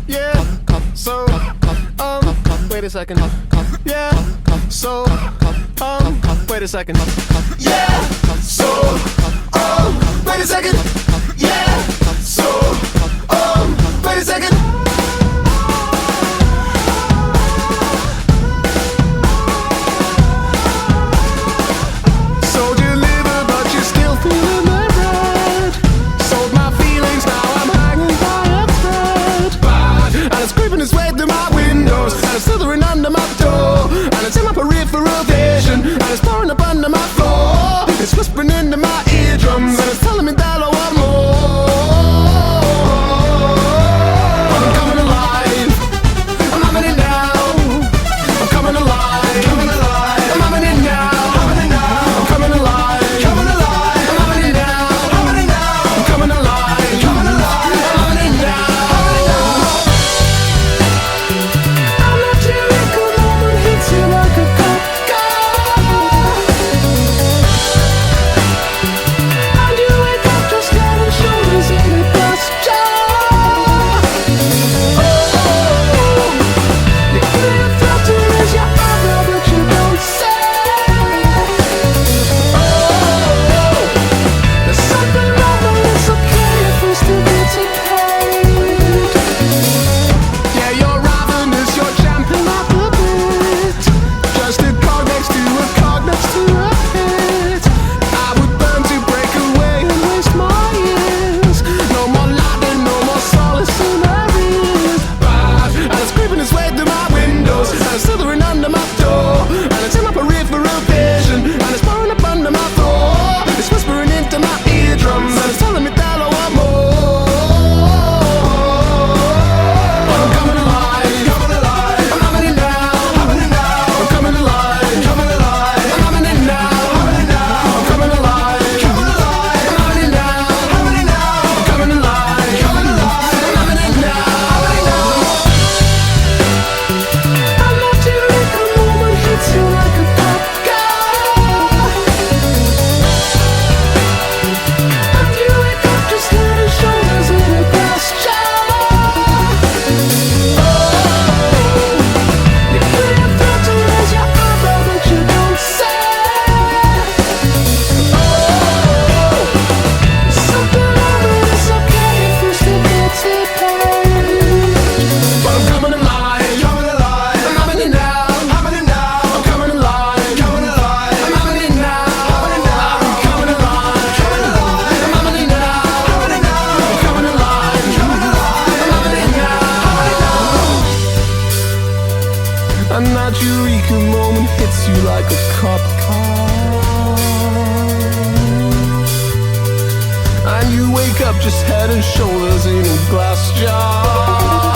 Yeah, so, wait a second. Yeah, so, wait a second. Yeah, so, wait a second. Yeah, so, wait a second. So delivered, but you're still feeling the red. Sold my feelings, now I'm hanging by a thread. And it's creeping its way through my windows, and it's slithering under my door, and it's in my peripheral vision, and it's pouring up under my floor. It's whispering into my eardrums, and it's telling me that I want more. I'm coming alive, I'm having it now. I'm coming alive, I'm having it now. I'm coming alive, I'm having it now. I'm coming alive, I'm having it now. I'm not too weak, a moment hits you like a cop car. And you wake up just head and shoulders in a glass jar. You clear your throat to raise your eyebrow, but you don't say. There's something wrong, but it's okay if we still get to paid. Yeah, you're ravenous, you're champing at the bit. Just a cog next to a cog next to a hit. I would burn to break away and waste my years. No more laughing, no more solace in our ears. And it's creeping its way through my windows, and it's slithering under my door, and it's in my peripheral vision, and it's pouring up under my floor. It's whispering into my eardrums, and it's telling me that I want more. I'm coming alive, I'm having it now. I'm coming alive, I'm having it now. I'm coming alive, I'm having it now. I'm coming alive, I'm having it now. I'm not too weak, a moment hits you like a pop gun. And you wake up just head and shoulders in a glass jar. You clear your throat to raise your eyebrow, but you don't say. Something wrong, but it's okay if we still get to paid. But I'm coming alive, I'm having it now. I'm coming alive, I'm having it now. I'm coming alive, I'm having it now. I'm coming alive, I'm having it now. And that eureka moment hits you like a cop car, and you wake up just head and shoulders in a glass jar.